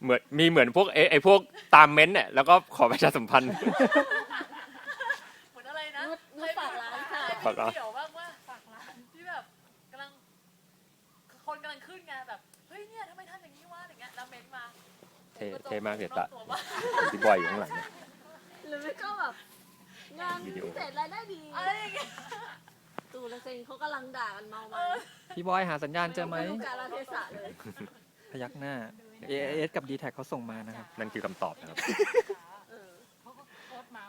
เหมือนพวกไอ้พวกตามเม้นต์เนี่ยแล้วก็ขอประชาสัมพันธ์ เหมือนอะไรนะ งดฝากร้านค่ะ ฝากร้าน เดี๋ยวบ้างว่าฝากร้านที่แบบกำลังคนกำลังขึ้นไงแบบเฮ้ยเนี่ยทำไมทำอย่างนี้วะอย่างเงี้ยแล้วเม้นมา เท่มากเลยตะ ตัวบ้าง พี่บอยอยู่ข้างหลังเนี่ย หรือไม่ก็แบบงานพิเศษรายได้ดี อะไรอย่างเงี้ย ตู่และเซนเขากำลังด่ากันเมามัน พี่บอยหาสัญญาณเจอไหม รู้กาลเทศะเลย พยักหน้า AIS กับ d t แทเขาส่งมานะครับ นั่นคือคำตอบนะครับ